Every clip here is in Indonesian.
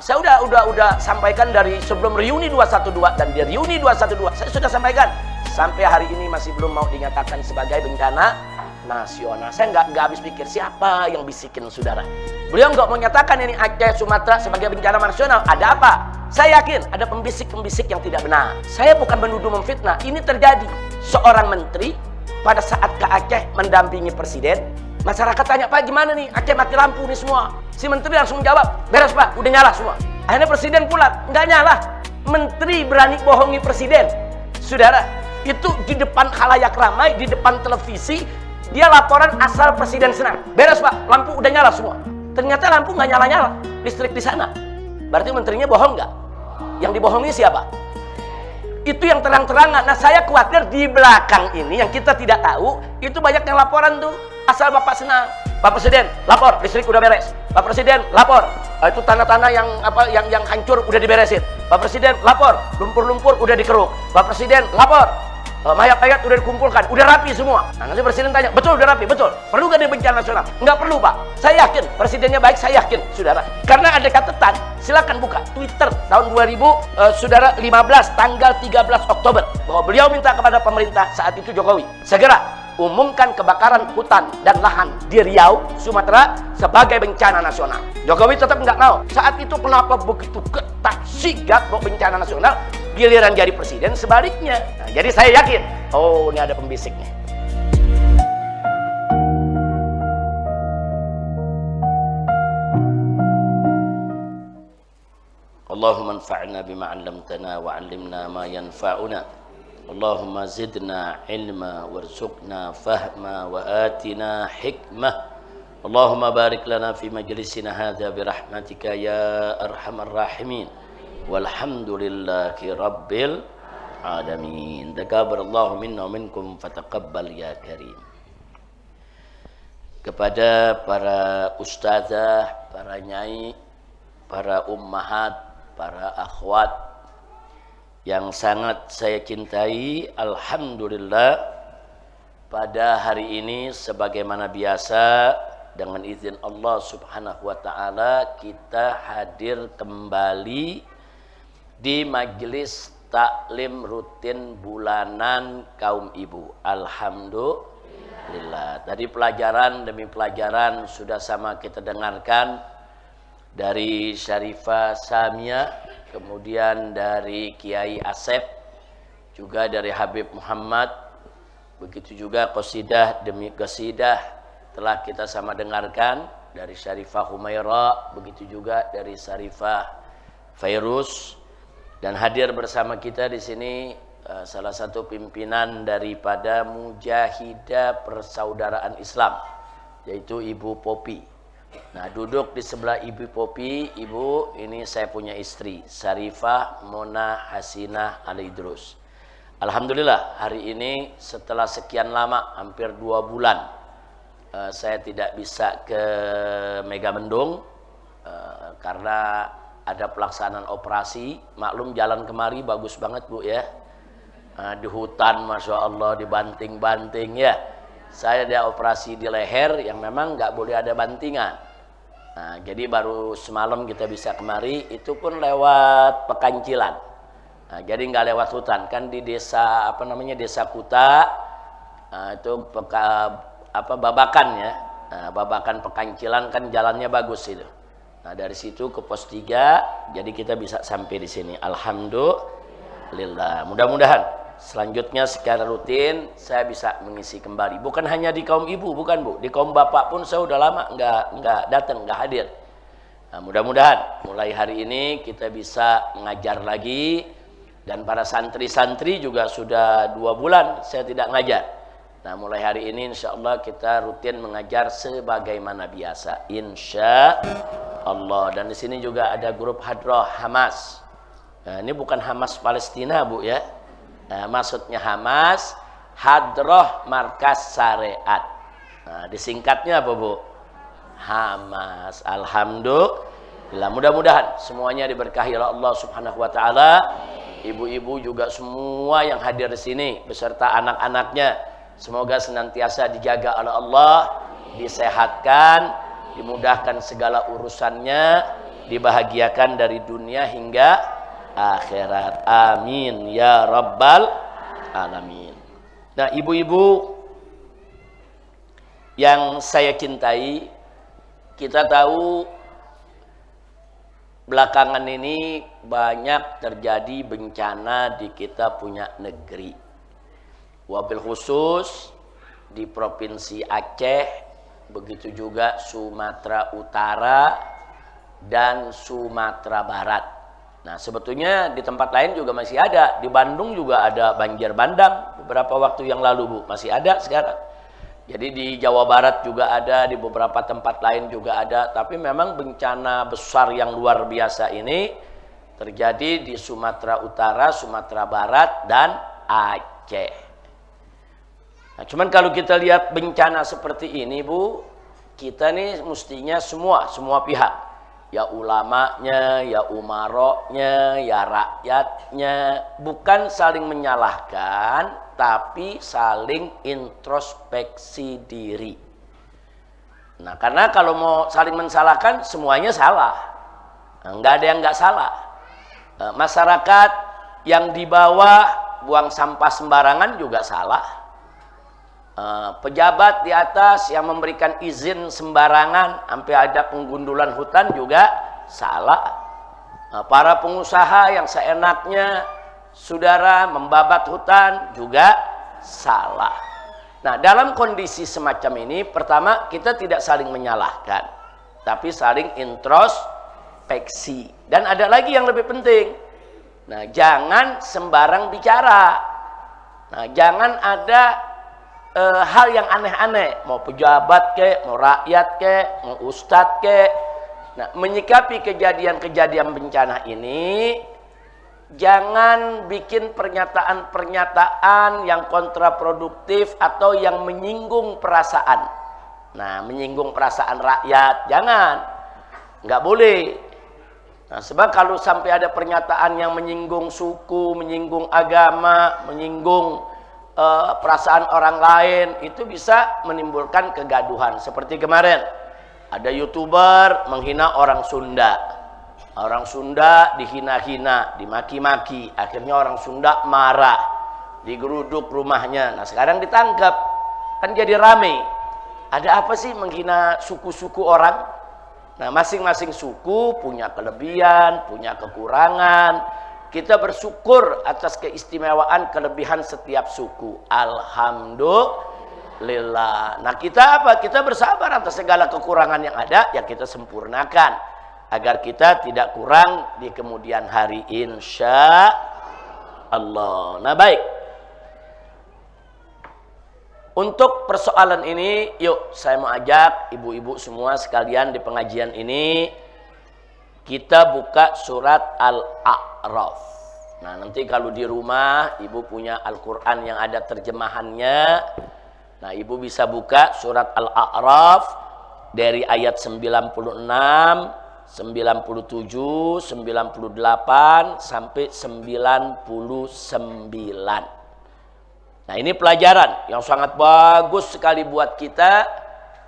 Saya udah sampaikan dari sebelum reuni 212 dan di reuni 212 saya sudah sampaikan. Sampai hari ini masih belum mau dinyatakan sebagai bencana nasional. Saya nggak habis pikir siapa yang bisikin saudara. Beliau nggak menyatakan ini Aceh, Sumatera sebagai bencana nasional. Ada apa? Saya yakin ada pembisik-pembisik yang tidak benar. Saya bukan menuduh memfitnah. Ini terjadi. Seorang menteri pada saat ke Aceh mendampingi presiden, masyarakat tanya, Pak gimana nih? Aceh mati lampu nih semua. Si menteri langsung jawab, beres Pak, udah nyala semua. Akhirnya presiden pulang, nggak nyala. Menteri berani bohongi presiden. Saudara, itu di depan khalayak ramai, di depan televisi, dia laporan asal presiden senang. Beres Pak, lampu udah nyala semua. Ternyata lampu nggak nyala-nyala, listrik di sana. Berarti menterinya bohong nggak? Yang dibohongi siapa? Itu yang terang-terangan. Nah saya khawatir di belakang ini yang kita tidak tahu, itu banyak yang laporan tuh. Asal Bapak senang, Pak Presiden lapor listrik udah beres. Pak Presiden lapor itu tanah-tanah yang hancur udah diberesin. Pak Presiden lapor lumpur-lumpur udah dikeruk. Pak Presiden lapor mayat-mayat udah dikumpulkan, udah rapi semua. Nah, nanti presiden tanya, betul udah rapi, betul. Perlu gak ada bencana nasional? Nggak perlu Pak. Saya yakin presidennya baik, saya yakin saudara. Karena ada catatan, silakan buka Twitter tahun 2000 saudara 15 tanggal 13 Oktober bahwa beliau minta kepada pemerintah saat itu Jokowi segera umumkan kebakaran hutan dan lahan di Riau, Sumatera sebagai bencana nasional. Jokowi tetap nggak mau. Saat itu kenapa begitu ketat sigap bahwa bencana nasional, giliran jadi presiden sebaliknya. Nah, jadi saya yakin, oh ini ada pembisiknya. Allahumma anfa'na bima 'allamtana wa 'allimna ma yanfa'una. Allahumma zidna ilma warzuqna fahma wa atina hikmah. Allahumma barik lana fi majlisina hadza bi rahmatika ya arhamar rahimin. Walhamdulillahi rabbil alamin. Taqabbalallahu minna wa minkum fataqabbal ya karim. Kepada para ustazah, para nyai, para ummahat, para akhwat yang sangat saya cintai, alhamdulillah pada hari ini sebagaimana biasa dengan izin Allah Subhanahu wa taala kita hadir kembali di majelis taklim rutin bulanan kaum ibu. Alhamdulillah. Tadi pelajaran demi pelajaran sudah sama kita dengarkan dari Syarifah Samia, kemudian dari Kiai Asep, juga dari Habib Muhammad, begitu juga qasidah demi qasidah telah kita sama dengarkan dari Syarifah Humaira, begitu juga dari Syarifah Fairuz, dan hadir bersama kita di sini salah satu pimpinan daripada Mujahidah Persaudaraan Islam, yaitu Ibu Popi. Nah, duduk di sebelah Ibu Popi, Ibu, ini saya punya istri, Syarifah Mona Hasinah Al-Idrus. Alhamdulillah, hari ini setelah sekian lama, hampir 2 bulan, saya tidak bisa ke Megamendung karena ada pelaksanaan operasi. Maklum jalan kemari bagus banget Bu ya, di hutan Masya Allah, dibanting-banting ya. Saya ada operasi di leher yang memang nggak boleh ada bantingan. Nah, jadi baru semalam kita bisa kemari, itu pun lewat Pekancilan. Nah, jadi nggak lewat hutan, kan di desa Desa Kuta, itu Babakan ya. Nah, Babakan Pekancilan kan jalannya bagus itu. Nah, dari situ ke pos 3, jadi kita bisa sampai di sini. Alhamdulillah. Mudah-mudahan selanjutnya secara rutin saya bisa mengisi kembali. Bukan hanya di kaum ibu, bukan Bu. Di kaum bapak pun saya udah lama nggak datang, nggak hadir. Nah, mudah-mudahan mulai hari ini kita bisa mengajar lagi, dan para santri-santri juga sudah 2 bulan saya tidak ngajar. Nah, mulai hari ini insya Allah kita rutin mengajar sebagaimana biasa, insya Allah. Dan di sini juga ada grup Hadroh Hamas. Nah, ini bukan Hamas Palestina Bu ya. Nah, maksudnya Hamas, Hadroh Markas Syariat. Nah, disingkatnya apa Bu? Hamas. Alhamdulillah. Mudah-mudahan semuanya diberkahi oleh Allah Subhanahu wa taala. Ibu-ibu juga semua yang hadir di sini beserta anak-anaknya, semoga senantiasa dijaga oleh Allah, disehatkan, dimudahkan segala urusannya, dibahagiakan dari dunia hingga akhirat. Amin ya rabbal alamin. Nah, ibu-ibu yang saya cintai, kita tahu belakangan ini banyak terjadi bencana di kita punya negeri. Wabil khusus di Provinsi Aceh, begitu juga Sumatera Utara dan Sumatera Barat. Nah, sebetulnya di tempat lain juga masih ada. Di Bandung juga ada banjir bandang beberapa waktu yang lalu, Bu. Masih ada sekarang. Jadi di Jawa Barat juga ada, di beberapa tempat lain juga ada. Tapi memang bencana besar yang luar biasa ini terjadi di Sumatera Utara, Sumatera Barat, dan Aceh. Nah, cuman kalau kita lihat bencana seperti ini, Bu, kita nih mestinya semua pihak, ya ulamanya, ya umaroknya, ya rakyatnya, bukan saling menyalahkan, tapi saling introspeksi diri. Nah, karena kalau mau saling mensalahkan, semuanya salah. Nggak ada yang nggak salah. Masyarakat yang di bawah buang sampah sembarangan juga salah. Pejabat di atas yang memberikan izin sembarangan sampai ada penggundulan hutan juga salah. Para pengusaha yang seenaknya saudara membabat hutan juga salah. Nah, dalam kondisi semacam ini, pertama kita tidak saling menyalahkan, tapi saling introspeksi. Dan ada lagi yang lebih penting. Nah, jangan sembarang bicara. Nah, jangan ada hal yang aneh-aneh, mau pejabat ke, mau rakyat ke, mau ustadz ke. Nah, menyikapi kejadian-kejadian bencana ini, jangan bikin pernyataan-pernyataan yang kontraproduktif atau yang menyinggung perasaan. Nah, menyinggung perasaan rakyat, jangan. Nggak boleh. Nah, sebab kalau sampai ada pernyataan yang menyinggung suku, menyinggung agama, menyinggung perasaan orang lain, itu bisa menimbulkan kegaduhan. Seperti kemarin, ada YouTuber menghina orang Sunda. Orang Sunda dihina-hina, dimaki-maki. Akhirnya orang Sunda marah, digeruduk rumahnya. Nah, sekarang ditangkap, kan jadi rame. Ada apa sih menghina suku-suku orang? Nah, masing-masing suku punya kelebihan, punya kekurangan. Kita bersyukur atas keistimewaan kelebihan setiap suku. Alhamdulillah. Nah, kita apa? Kita bersabar atas segala kekurangan yang ada, ya kita sempurnakan agar kita tidak kurang di kemudian hari, insya Allah. Nah, baik. Untuk persoalan ini, yuk saya mau ajak ibu-ibu semua sekalian di pengajian ini, kita buka surat Al-A'raf. Nah, nanti kalau di rumah ibu punya Al-Quran yang ada terjemahannya, nah ibu bisa buka surat Al-A'raf dari ayat 96, 97, 98 sampai 99. Nah, ini pelajaran yang sangat bagus sekali buat kita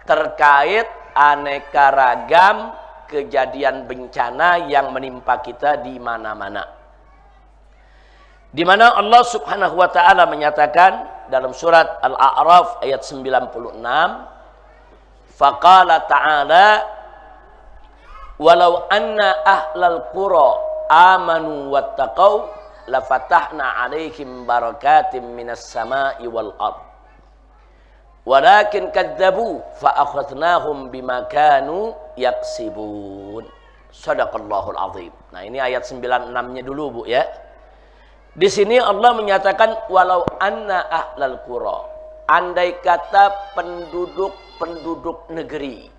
terkait aneka ragam kejadian bencana yang menimpa kita di mana-mana. Di mana Allah Subhanahu wa taala menyatakan dalam surat Al-A'raf ayat 96, faqala ta'ala walau anna ahlal qura amanu wattaqau lafatahna 'alaihim barakatim minas sama'i wal ardh walakin kadzabu fa akhadnahum bima kanu yaksibun. Shadaqallahul azim. Nah, ini ayat 96-nya dulu, Bu, ya. Di sini Allah menyatakan walau anna ahlal qura, andai kata penduduk negeri.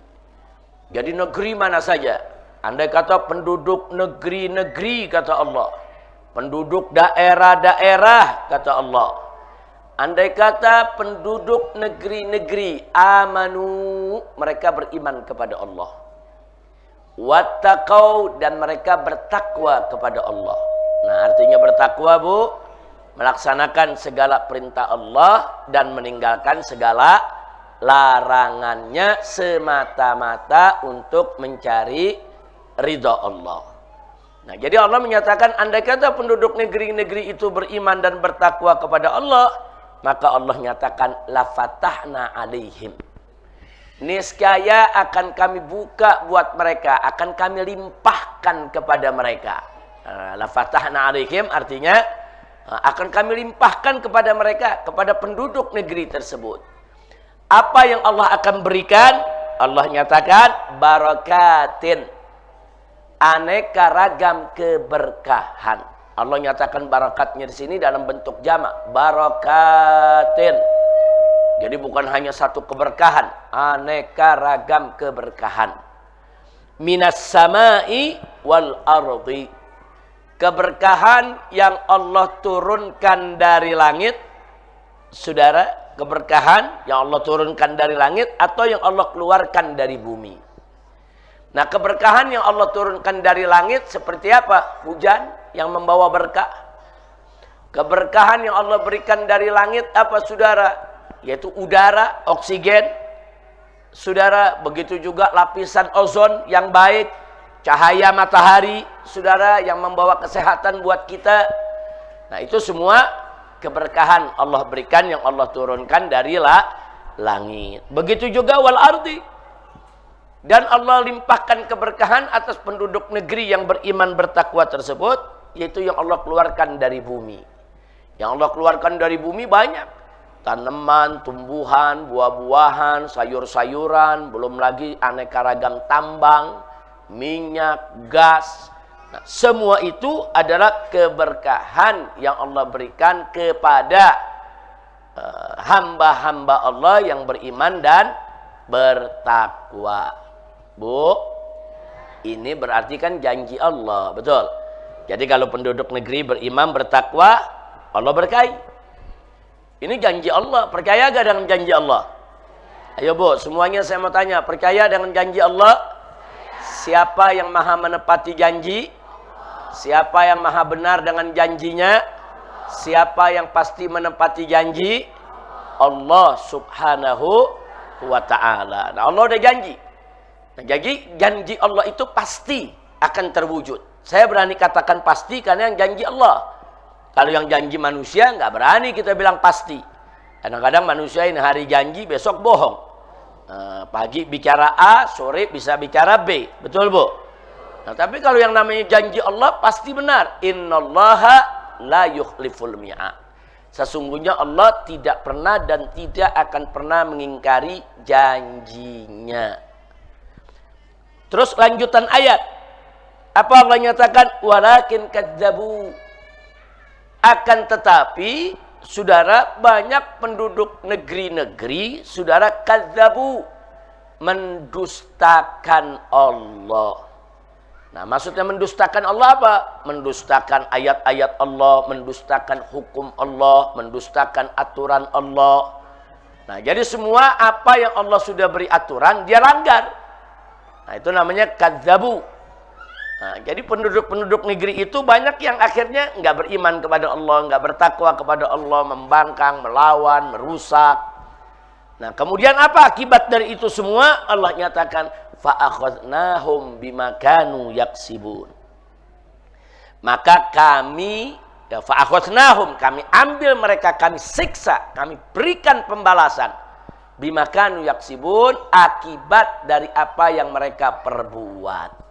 Jadi negeri mana saja. Andai kata penduduk negeri-negeri, kata Allah. Penduduk daerah-daerah, kata Allah. Andai kata penduduk negeri-negeri amanu, mereka beriman kepada Allah. Wattaqau, dan mereka bertakwa kepada Allah. Nah, artinya bertakwa, Bu, melaksanakan segala perintah Allah dan meninggalkan segala larangannya semata-mata untuk mencari ridha Allah. Nah, jadi Allah menyatakan andai kata penduduk negeri-negeri itu beriman dan bertakwa kepada Allah, maka Allah nyatakan la fatahna alaihim. Niscaya akan kami buka buat mereka, akan kami limpahkan kepada mereka. La fatahna alaihim artinya akan kami limpahkan kepada mereka, kepada penduduk negeri tersebut. Apa yang Allah akan berikan? Allah nyatakan barakatin, aneka ragam keberkahan. Allah nyatakan barakatnya di sini dalam bentuk jamak, barakatin. Jadi bukan hanya satu keberkahan, aneka ragam keberkahan. Minas samai wal ardi. Keberkahan yang Allah turunkan dari langit, saudara, keberkahan yang Allah turunkan dari langit atau yang Allah keluarkan dari bumi. Nah, keberkahan yang Allah turunkan dari langit seperti apa? Hujan yang membawa berkah. Keberkahan yang Allah berikan dari langit apa, saudara? Yaitu udara, oksigen. Saudara, begitu juga lapisan ozon yang baik, cahaya matahari, saudara, yang membawa kesehatan buat kita. Nah, itu semua keberkahan Allah berikan yang Allah turunkan dari langit. Begitu juga wal ardi. Dan Allah limpahkan keberkahan atas penduduk negeri yang beriman bertakwa tersebut, yaitu yang Allah keluarkan dari bumi. Yang Allah keluarkan dari bumi banyak. Tanaman, tumbuhan, buah-buahan, sayur-sayuran, belum lagi aneka ragam tambang, minyak, gas. Nah, semua itu adalah keberkahan yang Allah berikan kepada hamba-hamba Allah yang beriman dan bertakwa. Bu, ini berarti kan janji Allah, betul? Jadi kalau penduduk negeri beriman bertakwa, Allah berkahi. Ini janji Allah, percaya gak dengan janji Allah? Ayo Bu, semuanya saya mau tanya, percaya dengan janji Allah? Siapa yang maha menepati janji? Siapa yang maha benar dengan janjinya? Siapa yang pasti menepati janji? Allah subhanahu wa ta'ala. Nah, Allah udah janji. Nah, jadi janji Allah itu pasti akan terwujud. Saya berani katakan pasti karena yang janji Allah. Kalau yang janji manusia nggak berani kita bilang pasti. Kadang-kadang manusia ini hari janji besok bohong. Pagi bicara A, sore bisa bicara B. Betul Bu? Nah, tapi kalau yang namanya janji Allah pasti benar. Innallaha la yukhliful mi'ad. Sesungguhnya Allah tidak pernah dan tidak akan pernah mengingkari janjinya. Terus lanjutan ayat. Apa Allah nyatakan? Walakin kadzabu. Akan tetapi, saudara, banyak penduduk negeri-negeri, saudara, kadzabu, mendustakan Allah. Nah, maksudnya mendustakan Allah apa? Mendustakan ayat-ayat Allah, mendustakan hukum Allah, mendustakan aturan Allah. Nah, jadi semua apa yang Allah sudah beri aturan, dia langgar. Nah, itu namanya kadzabu. Nah, jadi penduduk-penduduk negeri itu banyak yang akhirnya nggak beriman kepada Allah, nggak bertakwa kepada Allah, membangkang, melawan, merusak. Nah, kemudian apa akibat dari itu semua? Allah nyatakan fa'akhadnahum bima kanu yaksibun. Maka kami fa'akhadnahum, kami ambil mereka, kami siksa, kami berikan pembalasan bima kanu yaksibun, akibat dari apa yang mereka perbuat.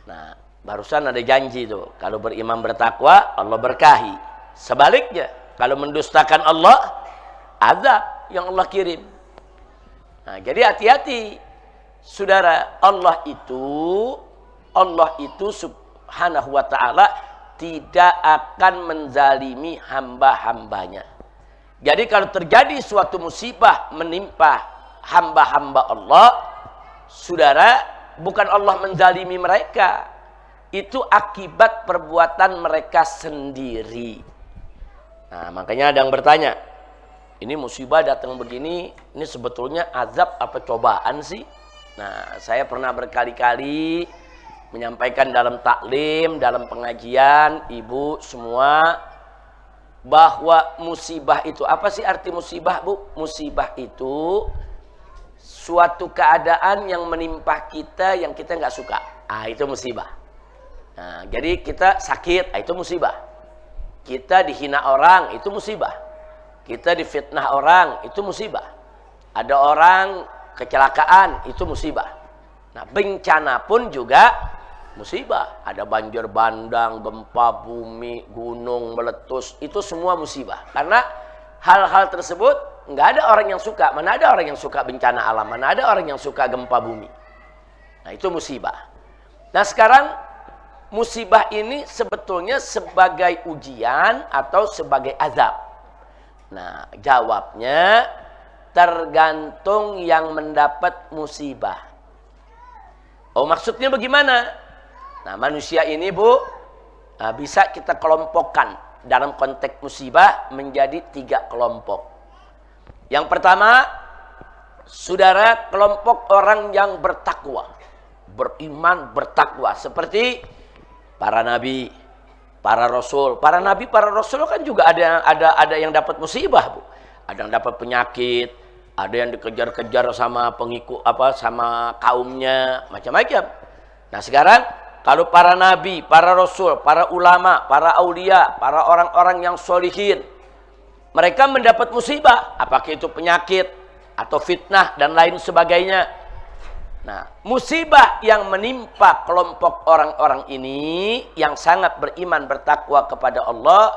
Nah, barusan ada janji tuh, kalau beriman bertakwa Allah berkahi. Sebaliknya, kalau mendustakan Allah, azab yang Allah kirim. Nah, jadi hati-hati, saudara. Allah itu subhanahu wa ta'ala tidak akan menzalimi hamba-hambanya. Jadi kalau terjadi suatu musibah menimpa hamba-hamba Allah, saudara, bukan Allah menzalimi mereka, itu akibat perbuatan mereka sendiri. Nah, makanya ada yang bertanya, ini musibah datang begini, ini sebetulnya azab apa cobaan sih? Nah, saya pernah berkali-kali menyampaikan dalam taklim, dalam pengajian, ibu semua, bahwa musibah itu, apa sih arti musibah, Bu? Musibah itu suatu keadaan yang menimpa kita yang kita nggak suka. Itu musibah. Nah, jadi kita sakit, itu musibah. Kita dihina orang, itu musibah. Kita difitnah orang, itu musibah. Ada orang kecelakaan, itu musibah. Nah, bencana pun juga musibah. Ada banjir bandang, gempa bumi, gunung meletus, itu semua musibah. Karena hal-hal tersebut nggak ada orang yang suka. Mana ada orang yang suka bencana alam? Mana ada orang yang suka gempa bumi? Nah, itu musibah. Nah, sekarang musibah ini sebetulnya sebagai ujian atau sebagai azab. Nah, jawabnya tergantung yang mendapat musibah. Oh, maksudnya bagaimana? Nah, manusia ini, Bu, bisa kita kelompokkan dalam konteks musibah menjadi 3 kelompok. Yang pertama, saudara, kelompok orang yang bertakwa, beriman, bertakwa, seperti para nabi, para rasul. Para nabi, para rasul kan juga ada yang dapat musibah, Bu. Ada yang dapat penyakit, ada yang dikejar-kejar sama pengikut sama kaumnya, macam-macam. Nah, sekarang kalau para nabi, para rasul, para ulama, para aulia, para orang-orang yang solihin, mereka mendapat musibah, apakah itu penyakit atau fitnah dan lain sebagainya. Nah, musibah yang menimpa kelompok orang-orang ini yang sangat beriman, bertakwa kepada Allah,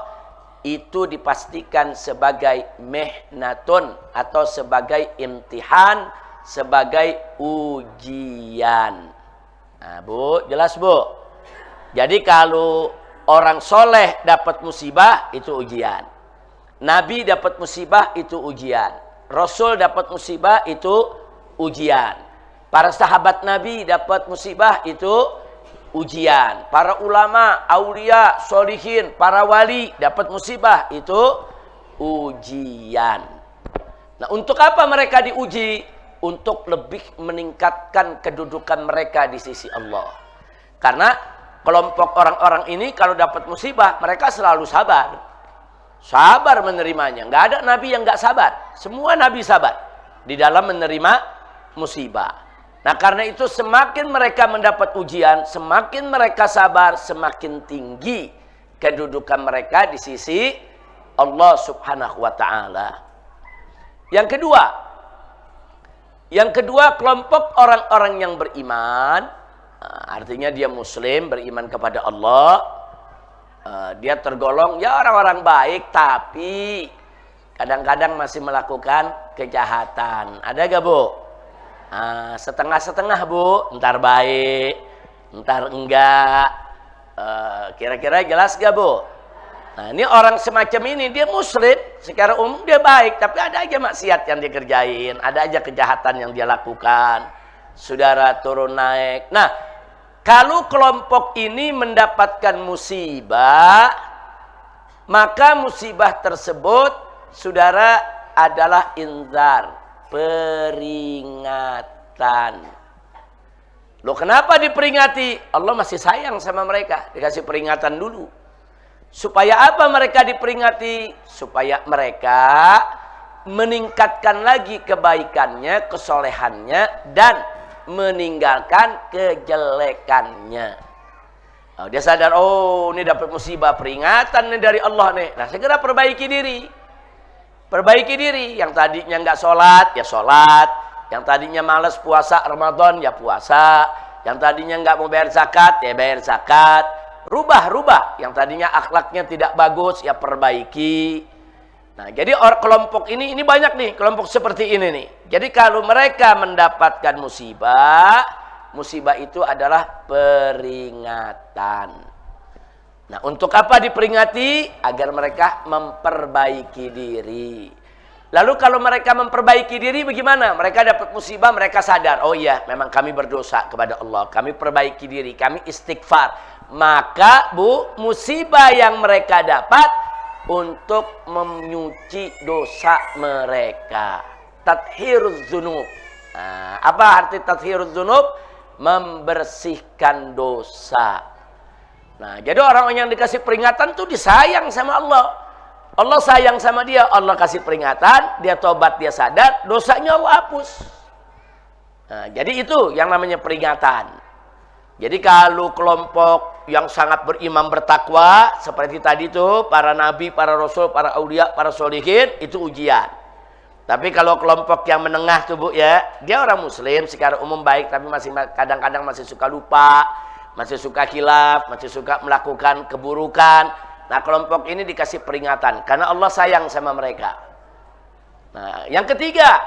itu dipastikan sebagai mihnatun atau sebagai imtihan, sebagai ujian. Nah, Bu, jelas, Bu? Jadi kalau orang soleh dapat musibah, itu ujian. Nabi dapat musibah, itu ujian. Rasul dapat musibah, itu ujian. Para sahabat Nabi dapat musibah, itu ujian. Para ulama, aulia, solihin, para wali dapat musibah, itu ujian. Nah, untuk apa mereka diuji? Untuk lebih meningkatkan kedudukan mereka di sisi Allah. Karena kelompok orang-orang ini kalau dapat musibah, mereka selalu sabar. Sabar menerimanya. Nggak ada nabi yang nggak sabar. Semua nabi sabar di dalam menerima musibah. Nah, karena itu semakin mereka mendapat ujian, semakin mereka sabar, semakin tinggi kedudukan mereka di sisi Allah Subhanahu wa Ta'ala. Yang kedua, kelompok orang-orang yang beriman, artinya dia muslim, beriman kepada Allah, dia tergolong ya orang-orang baik, tapi kadang-kadang masih melakukan kejahatan. Ada gak, Bu? Setengah-setengah, Bu. Ntar baik, ntar enggak. Kira-kira jelas gak, Bu? Nah, ini orang semacam ini, dia muslim, secara umum dia baik, tapi ada aja maksiat yang dikerjain, ada aja kejahatan yang dia lakukan. Saudara, turun naik. Nah, kalau kelompok ini mendapatkan musibah, maka musibah tersebut, saudara, adalah inzar, peringatan. Loh, kenapa diperingati? Allah masih sayang sama mereka, dikasih peringatan dulu. Supaya apa mereka diperingati? Supaya mereka meningkatkan lagi kebaikannya, kesolehannya, dan meninggalkan kejelekannya. Dia sadar, oh ini dapat musibah, peringatan nih dari Allah nih. Nah, segera perbaiki diri. Perbaiki diri. Yang tadinya nggak sholat, ya sholat. Yang tadinya malas puasa Ramadan, ya puasa. Yang tadinya nggak mau bayar zakat, ya bayar zakat. Rubah. Yang tadinya akhlaknya tidak bagus, ya perbaiki. Nah, jadi kelompok ini banyak nih, kelompok seperti ini nih. Jadi kalau mereka mendapatkan musibah, musibah itu adalah peringatan. Nah, untuk apa diperingati? Agar mereka memperbaiki diri. Lalu kalau mereka memperbaiki diri bagaimana? Mereka dapat musibah, mereka sadar, oh iya, memang kami berdosa kepada Allah. Kami perbaiki diri, kami istighfar. Maka, Bu, musibah yang mereka dapat untuk menyuci dosa mereka. Tathhiruz dzunub. Nah, apa arti tathhiruz dzunub? Membersihkan dosa. Nah, jadi orang yang dikasih peringatan tuh disayang sama Allah. Allah sayang sama dia, Allah kasih peringatan, dia tobat, dia sadar, dosanya Allah hapus. Nah, jadi itu yang namanya peringatan. Jadi kalau kelompok yang sangat beriman bertakwa seperti tadi tuh para nabi, para rasul, para aulia, para solihin itu ujian. Tapi kalau kelompok yang menengah tuh Bu ya, dia orang muslim secara umum baik tapi masih kadang-kadang masih suka lupa, masih suka khilaf, masih suka melakukan keburukan. Nah, kelompok ini dikasih peringatan karena Allah sayang sama mereka. Nah, yang ketiga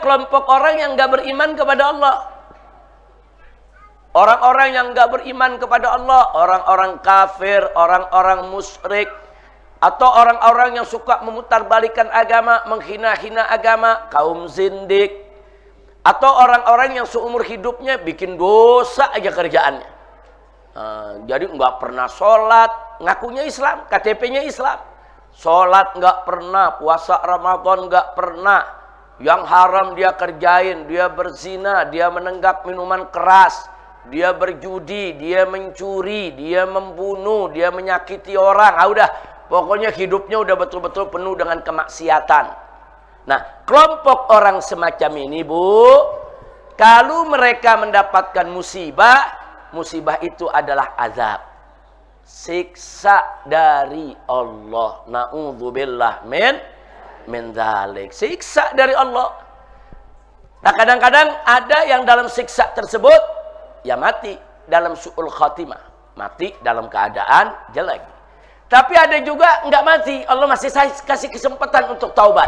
kelompok orang yang nggak beriman kepada Allah. Orang-orang yang nggak beriman kepada Allah, orang-orang kafir, orang-orang musyrik, atau orang-orang yang suka memutarbalikkan agama, menghina-hina agama, kaum zindik, atau orang-orang yang seumur hidupnya bikin dosa aja kerjaannya. Jadi nggak pernah sholat, ngakunya Islam, KTP-nya Islam, sholat nggak pernah, puasa Ramadan nggak pernah, yang haram dia kerjain, dia berzina, dia menenggak minuman keras, dia berjudi, dia mencuri, dia membunuh, dia menyakiti orang. Udah, pokoknya hidupnya udah betul-betul penuh dengan kemaksiatan. Nah, kelompok orang semacam ini Bu, kalau mereka mendapatkan musibah, musibah itu adalah azab, siksa dari Allah. Na'udzubillah min dzalik, siksa dari Allah. Nah, kadang-kadang ada yang dalam siksa tersebut ya mati dalam su'ul khatimah, mati dalam keadaan jelek. Tapi ada juga enggak mati, Allah masih kasih kesempatan untuk taubat.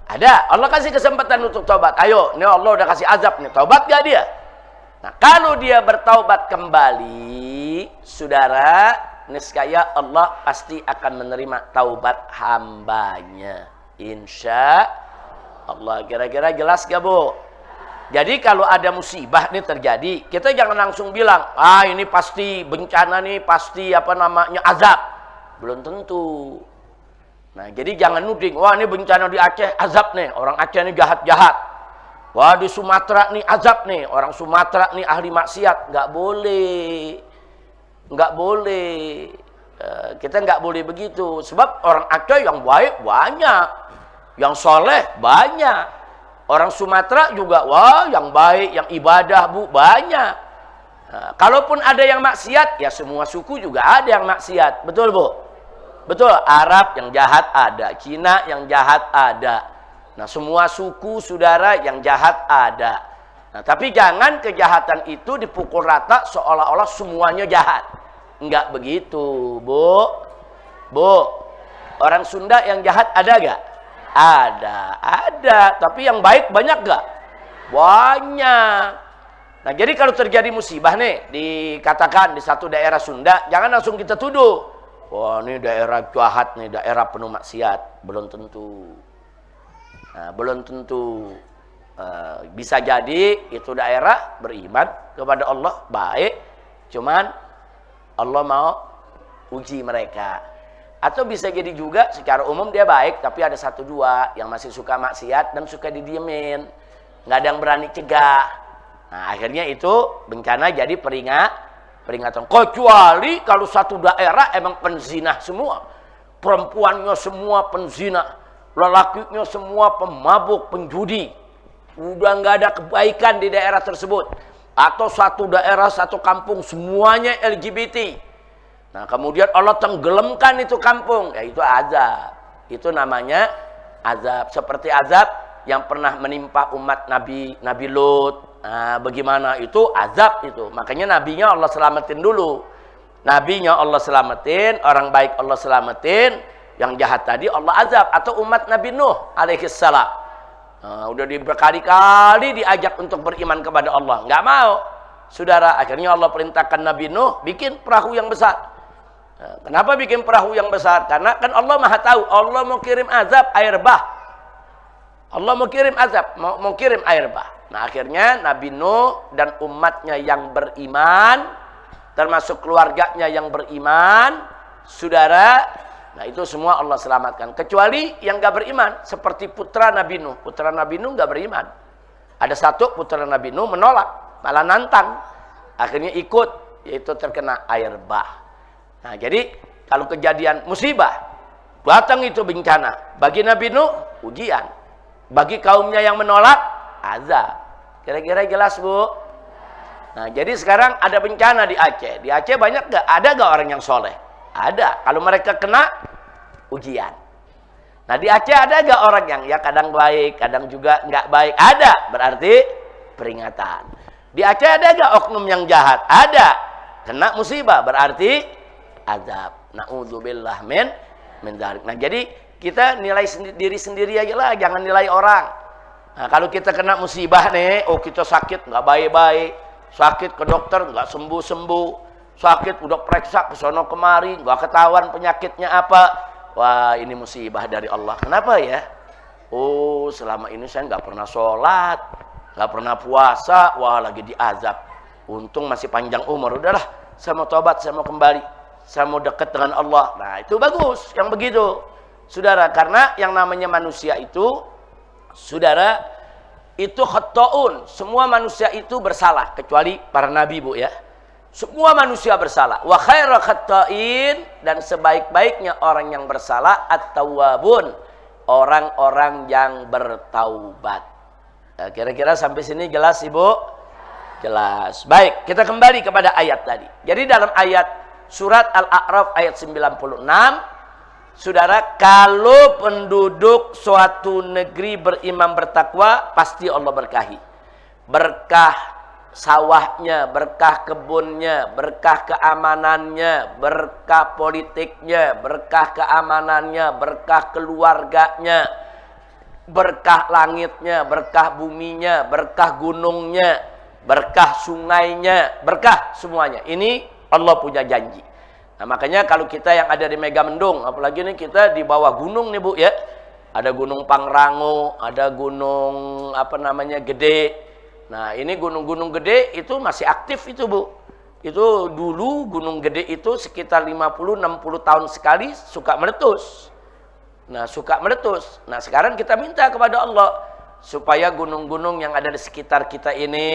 Ada, Allah kasih kesempatan untuk taubat. Ayo, ini Allah udah kasih azab nih, taubat gak dia? Nah, kalau dia bertaubat kembali, saudara, niscaya Allah pasti akan menerima taubat hambanya. Insya Allah. Kira-kira jelas gak Bu? Jadi kalau ada musibah nih terjadi, kita jangan langsung bilang, ini pasti bencana nih, pasti azab. Belum tentu. Nah, jadi jangan nuding, wah ini bencana di Aceh, azab nih, orang Aceh nih jahat-jahat. Wah di Sumatera nih azab nih, orang Sumatera nih ahli maksiat. Nggak boleh. Nggak boleh. Kita nggak boleh begitu. Sebab orang Aceh yang baik banyak. Yang soleh banyak. Orang Sumatera juga, wah yang baik, yang ibadah Bu, banyak. Nah, kalaupun ada yang maksiat, ya semua suku juga ada yang maksiat. Betul Bu? Betul, Arab yang jahat ada, Cina yang jahat ada. Nah, semua suku saudara yang jahat ada. Nah, tapi jangan kejahatan itu dipukul rata seolah-olah semuanya jahat. Enggak begitu, Bu. Bu, orang Sunda yang jahat ada gak? Ada. Tapi yang baik banyak gak? Banyak. Nah, jadi kalau terjadi musibah nih, dikatakan di satu daerah Sunda, jangan langsung kita tuduh. Wah, ini daerah jahat nih, daerah penuh maksiat. Belum tentu. Nah, belum tentu. Bisa jadi itu daerah beriman kepada Allah, baik. Cuman Allah mau uji mereka. Atau bisa jadi juga secara umum dia baik, tapi ada satu dua yang masih suka maksiat dan suka didiemin. Nggak ada yang berani cegah. Nah, akhirnya itu bencana jadi peringatan. Kecuali kalau satu daerah emang penzina semua. Perempuannya semua penzina. Lelakinya semua pemabuk, penjudi. Udah nggak ada kebaikan di daerah tersebut. Atau satu daerah, satu kampung semuanya LGBT. Nah, kemudian Allah tenggelamkan itu kampung, yaitu azab. Itu namanya azab. Seperti azab yang pernah menimpa umat Nabi Lut. Nah, bagaimana itu azab itu. Makanya nabinya Allah selamatin dulu. Nabinya Allah selamatin, orang baik Allah selamatin, yang jahat tadi Allah azab. Atau umat Nabi Nuh alaihissalam. Nah, udah berkali-kali diajak untuk beriman kepada Allah, nggak mau. Saudara, akhirnya Allah perintahkan Nabi Nuh bikin perahu yang besar. Nah, kenapa bikin perahu yang besar? Karena kan Allah Maha tahu, Allah mau kirim azab air bah. Allah mau kirim azab, mau kirim air bah. Nah, akhirnya Nabi Nuh dan umatnya yang beriman, termasuk keluarganya yang beriman, saudara, nah itu semua Allah selamatkan. Kecuali yang gak beriman, seperti putra Nabi Nuh. Putra Nabi Nuh gak beriman. Ada satu putra Nabi Nuh menolak, malah nantang. Akhirnya ikut, yaitu terkena air bah. Nah, jadi kalau kejadian musibah, datang itu bencana. Bagi Nabi Nuh, ujian. Bagi kaumnya yang menolak, azab. Kira-kira jelas Bu? Nah, jadi sekarang ada bencana di Aceh. Di Aceh banyak gak? Ada gak orang yang soleh? Ada. Kalau mereka kena ujian. Nah, di Aceh ada gak orang yang ya kadang baik, kadang juga nggak baik? Ada. Berarti peringatan. Di Aceh ada gak oknum yang jahat? Ada. Kena musibah. Berarti azab. Na'udzubillah min dzalik. Nah, jadi kita nilai diri sendiri aja lah, jangan nilai orang. Nah, kalau kita kena musibah nih, oh kita sakit nggak baik-baik, sakit ke dokter nggak sembuh-sembuh, sakit udah periksa ke sono kemari nggak ketahuan penyakitnya apa, wah ini musibah dari Allah. Kenapa ya? Oh selama ini saya nggak pernah sholat, nggak pernah puasa, wah lagi diazab. Untung masih panjang umur, udahlah saya mau tobat, saya mau kembali, saya mau dekat dengan Allah. Nah itu bagus yang begitu, saudara, karena yang namanya manusia itu, saudara, itu khata'un. Semua manusia itu bersalah kecuali para nabi, Bu ya. Semua manusia bersalah. Wa khairu khata'in, dan sebaik-baiknya orang yang bersalah at-tawwabun, orang-orang yang bertaubat. Nah, kira-kira sampai sini jelas, Ibu? Jelas. Baik, kita kembali kepada ayat tadi. Jadi dalam ayat surat Al-A'raf ayat 96, saudara, kalau penduduk suatu negeri beriman bertakwa, pasti Allah berkahi. Berkah sawahnya, berkah kebunnya, berkah keamanannya, berkah politiknya, berkah keamanannya, berkah keluarganya, berkah langitnya, berkah buminya, berkah gunungnya, berkah sungainya, berkah semuanya. Ini Allah punya janji. Nah, makanya kalau kita yang ada di Megamendung, apalagi ini kita di bawah gunung nih, Bu ya. Ada gunung Pangrango, ada gunung apa namanya Gede. Nah, ini gunung-gunung gede itu masih aktif itu, Bu. Itu dulu gunung gede itu sekitar 50-60 tahun sekali suka meletus. Nah, suka meletus. Nah, sekarang kita minta kepada Allah supaya gunung-gunung yang ada di sekitar kita ini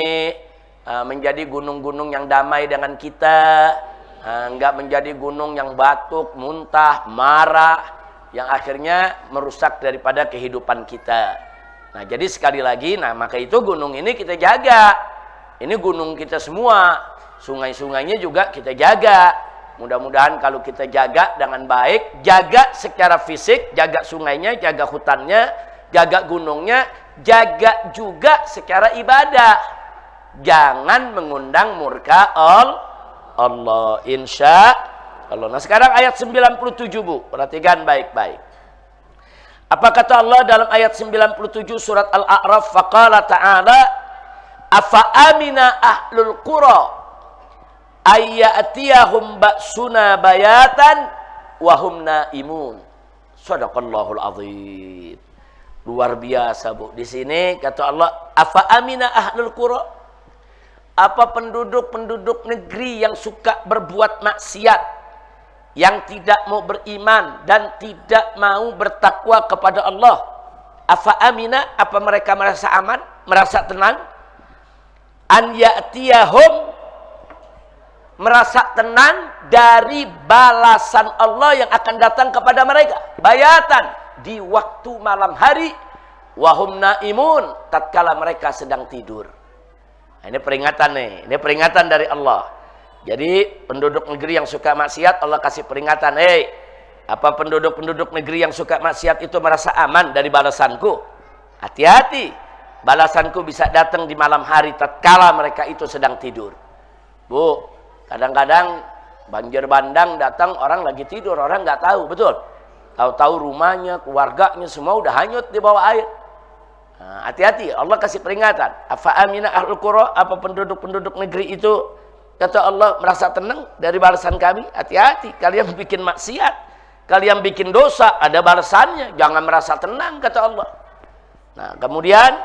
menjadi gunung-gunung yang damai dengan kita. Enggak menjadi gunung yang batuk, muntah, marah, yang akhirnya merusak daripada kehidupan kita. Nah, jadi sekali lagi, nah maka itu gunung ini kita jaga. Ini gunung kita semua, sungai-sungainya juga kita jaga. Mudah-mudahan kalau kita jaga dengan baik, jaga secara fisik, jaga sungainya, jaga hutannya, jaga gunungnya, jaga juga secara ibadah. Jangan mengundang murka Allah, insya Allah. Nah sekarang ayat 97, Bu, perhatikan baik-baik. Apa kata Allah dalam ayat 97 surat Al-A'raf? Faqala ta'ala afa amina ahlul qura ayyatiyahum ba'suna bayatan wahum naimun. Shadaqallahul azim. Luar biasa, Bu. Di sini kata Allah afa amina ahlul qura, apa penduduk-penduduk negeri yang suka berbuat maksiat, yang tidak mau beriman dan tidak mau bertakwa kepada Allah, afa amina, apa mereka merasa aman, merasa tenang? An ya'tiyahum, merasa tenang dari balasan Allah yang akan datang kepada mereka, bayatan, di waktu malam hari, wahum naimun, tatkala mereka sedang tidur. Nah, ini peringatan nih, ini peringatan dari Allah. Jadi penduduk negeri yang suka maksiat, Allah kasih peringatan, apa penduduk-penduduk negeri yang suka maksiat itu merasa aman dari balasanku? Hati-hati, balasanku bisa datang di malam hari tatkala mereka itu sedang tidur. Bu, kadang-kadang banjir bandang datang, orang lagi tidur, orang nggak tahu, betul? Tahu-tahu rumahnya, keluarganya semua udah hanyut di bawah air. Hati-hati, Allah kasih peringatan. Afa amina ahlul qura, apa penduduk-penduduk negeri itu, kata Allah, merasa tenang dari balasan kami? Hati-hati, kalian bikin maksiat, kalian bikin dosa, ada balasannya, jangan merasa tenang, kata Allah. Nah, kemudian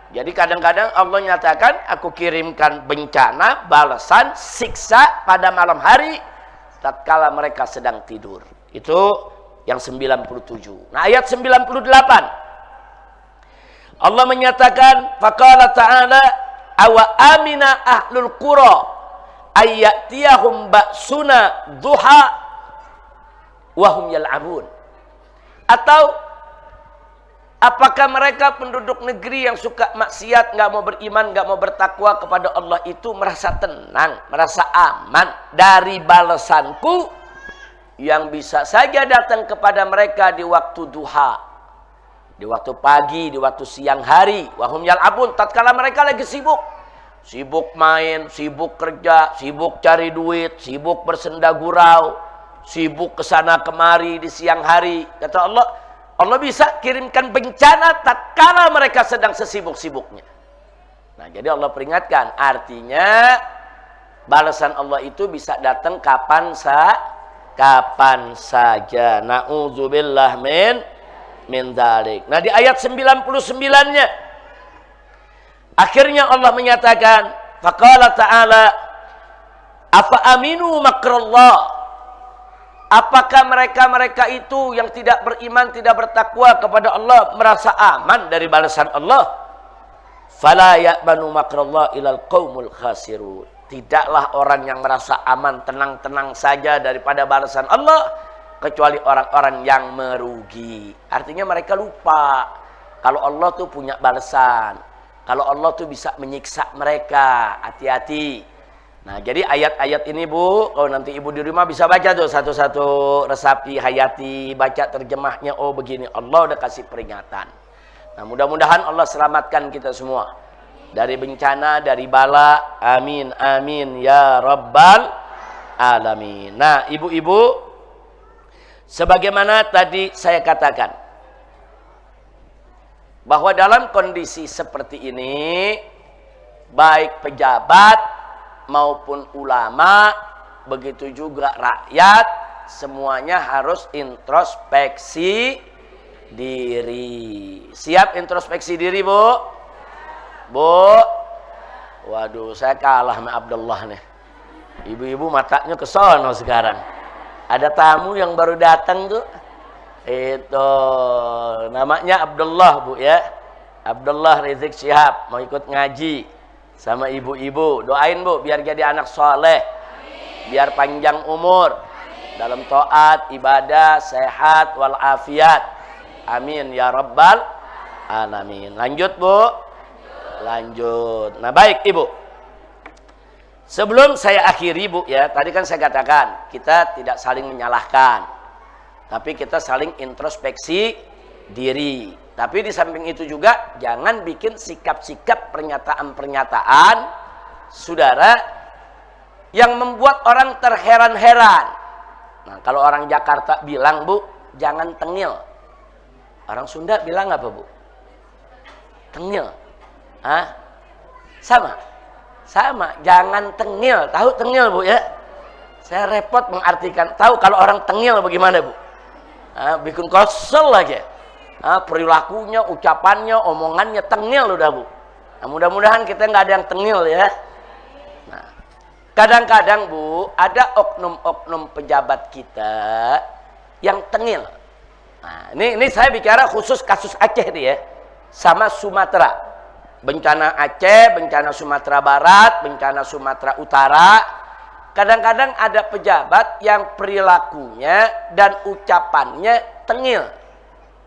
jadi kadang-kadang Allah nyatakan, aku kirimkan bencana, balasan, siksa pada malam hari tatkala mereka sedang tidur. Itu yang 97. Nah, ayat 98 Allah menyatakan, faqala ta'ala awa amina ahlul qura ayyatiyahum ba'suna duha wahum yal'abun. Atau Apakah mereka penduduk negeri yang suka maksiat, nggak mau beriman, nggak mau bertakwa kepada Allah itu merasa tenang, merasa aman dari balasanku yang bisa saja datang kepada mereka di waktu duha, di waktu pagi, di waktu siang hari. Wahum yal'abun, tatkala mereka lagi sibuk. Sibuk main, sibuk kerja, sibuk cari duit, sibuk bersenda gurau, sibuk kesana kemari di siang hari. Kata Allah, Allah bisa kirimkan bencana tatkala mereka sedang sesibuk-sibuknya. Nah, jadi Allah peringatkan, artinya balasan Allah itu bisa datang kapan saja. Na'udzubillah min dzalik. Nah, di ayat 99-nya akhirnya Allah menyatakan, faqala ta'ala, afa aminu makrallah. Apakah mereka-mereka itu yang tidak beriman, tidak bertakwa kepada Allah merasa aman dari balasan Allah? Fala ya'manu makrallah ilal qaumul khasirun. Tidaklah orang yang merasa aman, tenang-tenang saja daripada balasan Allah kecuali orang-orang yang merugi. Artinya mereka lupa kalau Allah tuh punya balasan. Kalau Allah tuh bisa menyiksa mereka. Hati-hati. Nah, jadi ayat-ayat ini, Bu, kalau nanti Ibu di rumah bisa baca tuh satu-satu, resapi, hayati, baca terjemahnya. Oh, begini, Allah udah kasih peringatan. Nah, mudah-mudahan Allah selamatkan kita semua dari bencana, dari bala. Amin, amin, ya Rabbal Alamin. Nah, ibu-ibu, sebagaimana tadi saya katakan, bahwa dalam kondisi seperti ini, baik pejabat maupun ulama, begitu juga rakyat, semuanya harus introspeksi diri. Siap introspeksi diri, Bu? Bu? Waduh, saya kalah sama Abdullah nih. Ibu-ibu matanya ke sono sekarang. Ada tamu yang baru datang tuh. Itu namanya Abdullah, Bu, ya. Abdullah Rizik Syihab mau ikut ngaji sama ibu-ibu. Doain, Bu, biar jadi anak soleh, biar panjang umur dalam taat, ibadah, sehat walafiat. Amin ya Rabbal Alamin. Lanjut, Bu. Lanjut. Nah, baik, Ibu, sebelum saya akhiri, Bu, ya, tadi kan saya katakan kita tidak saling menyalahkan, tapi kita saling introspeksi diri. Tapi di samping itu juga jangan bikin sikap-sikap, pernyataan-pernyataan, saudara, yang membuat orang terheran-heran. Nah, kalau orang Jakarta bilang, Bu, jangan tengil. Orang Sunda bilang apa, Bu? Tengil. Hah? Sama? Sama, jangan tengil. Tahu tengil, Bu, ya? Saya repot mengartikan. Tahu kalau orang tengil bagaimana, Bu? Bikin kesel aja. Perilakunya, ucapannya, omongannya tengil udah, Bu. Nah, mudah-mudahan kita nggak ada yang tengil, ya. Nah, kadang-kadang, Bu, ada oknum-oknum pejabat kita yang tengil. Nah, ini saya bicara khusus kasus Aceh nih, ya, sama Sumatera. Bencana Aceh, bencana Sumatera Barat, bencana Sumatera Utara. Kadang-kadang ada pejabat yang perilakunya dan ucapannya tengil.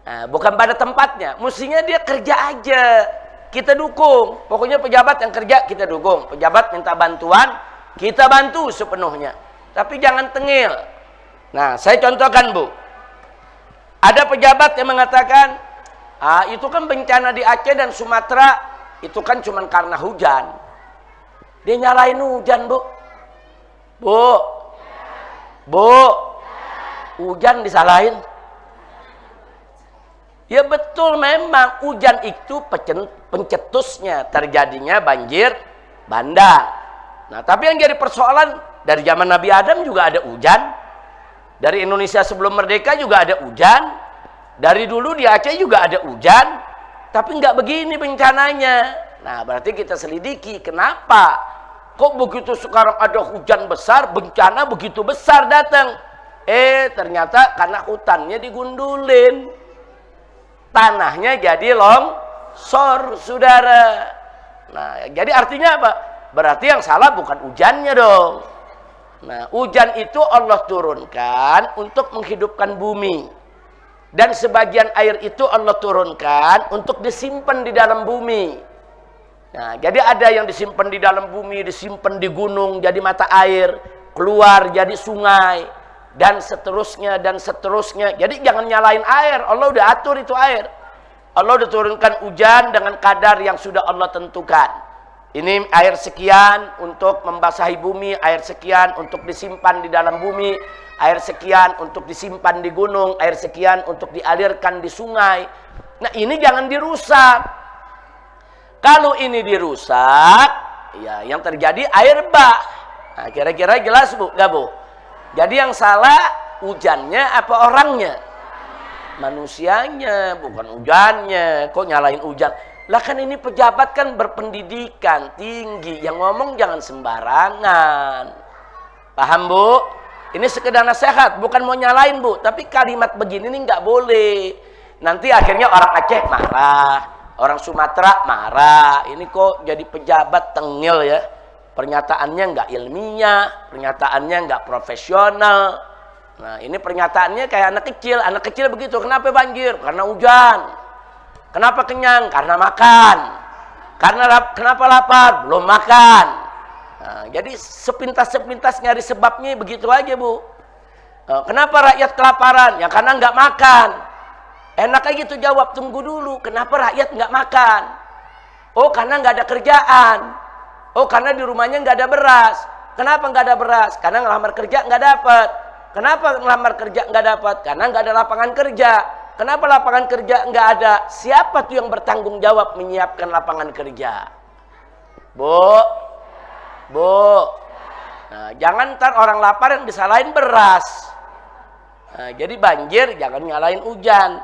Nah, bukan pada tempatnya. Mestinya dia kerja aja, kita dukung. Pokoknya pejabat yang kerja kita dukung. Pejabat minta bantuan, kita bantu sepenuhnya. Tapi jangan tengil. Nah, saya contohkan, Bu. Ada pejabat yang mengatakan, itu kan bencana di Aceh dan Sumatera, itu kan cuma karena hujan. Dia nyalain hujan, Bu. Bu, hujan disalahin. Ya betul, memang hujan itu pencetusnya terjadinya banjir bandang. Nah, tapi yang jadi persoalan dari zaman Nabi Adam juga ada hujan. Dari Indonesia sebelum merdeka juga ada hujan. Dari dulu di Aceh juga ada hujan. Tapi nggak begini bencananya. Nah, berarti kita selidiki kenapa kok begitu sekarang ada hujan besar, bencana begitu besar datang. Ternyata karena hutannya digundulin. Tanahnya jadi longsor, saudara. Nah, jadi artinya apa? Berarti yang salah bukan hujannya dong. Nah, hujan itu Allah turunkan untuk menghidupkan bumi. Dan sebagian air itu Allah turunkan untuk disimpan di dalam bumi. Nah, jadi ada yang disimpan di dalam bumi, disimpan di gunung, jadi mata air, keluar jadi sungai, dan seterusnya, dan seterusnya. Jadi jangan nyalain air, Allah udah atur itu air. Allah udah turunkan hujan dengan kadar yang sudah Allah tentukan. Ini air sekian untuk membasahi bumi, air sekian untuk disimpan di dalam bumi, air sekian untuk disimpan di gunung, air sekian untuk dialirkan di sungai. Nah, ini jangan dirusak. Kalau ini dirusak, ya yang terjadi air bah. Nah, kira-kira jelas Bu, nggak Bu? Jadi yang salah hujannya apa orangnya? Manusianya, bukan hujannya. Kok nyalain hujan? Lah kan ini pejabat kan berpendidikan tinggi, yang ngomong jangan sembarangan. Paham Bu? Ini sekedar nasihat, bukan mau nyalain Bu, tapi kalimat begini nih nggak boleh. Nanti akhirnya orang Aceh marah, orang Sumatera marah. Ini kok jadi pejabat tengil ya? Pernyataannya nggak ilmiah, pernyataannya nggak profesional. Nah, ini pernyataannya kayak anak kecil. Anak kecil begitu, kenapa banjir? Karena hujan. Kenapa kenyang? Karena makan. Kenapa lapar? Belum makan. Nah, jadi sepintas-sepintas nyari sebabnya begitu aja Bu. Kenapa rakyat kelaparan? Ya karena nggak makan. Enak aja gitu jawab, tunggu dulu. Kenapa rakyat nggak makan? Oh karena nggak ada kerjaan. Oh karena di rumahnya nggak ada beras. Kenapa nggak ada beras? Karena ngelamar kerja nggak dapat. Kenapa ngelamar kerja nggak dapat? Karena nggak ada lapangan kerja. Kenapa lapangan kerja nggak ada? Siapa tuh yang bertanggung jawab menyiapkan lapangan kerja? Bu, nah, jangan ntar orang lapar yang disalahin beras. Nah, jadi banjir jangan nyalain hujan,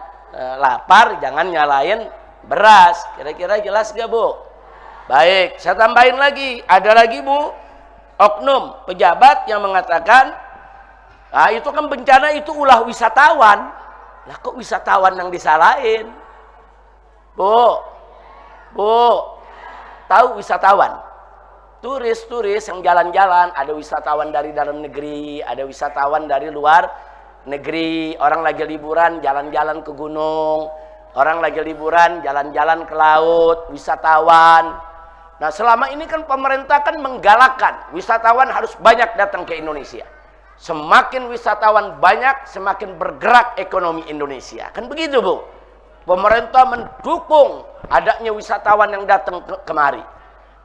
lapar jangan nyalain beras. Kira-kira jelas gak Bu? Baik, saya tambahin lagi. Ada lagi Bu, oknum pejabat yang mengatakan, nah itu kan bencana itu ulah wisatawan. Lah kok wisatawan yang disalahin? Bu, tahu wisatawan? Turis-turis yang jalan-jalan, ada wisatawan dari dalam negeri, ada wisatawan dari luar negeri. Orang lagi liburan jalan-jalan ke gunung, orang lagi liburan jalan-jalan ke laut, wisatawan. Nah, selama ini kan pemerintah kan menggalakkan wisatawan harus banyak datang ke Indonesia. Semakin wisatawan banyak, semakin bergerak ekonomi Indonesia. Kan begitu Bu? Pemerintah mendukung adanya wisatawan yang datang kemari.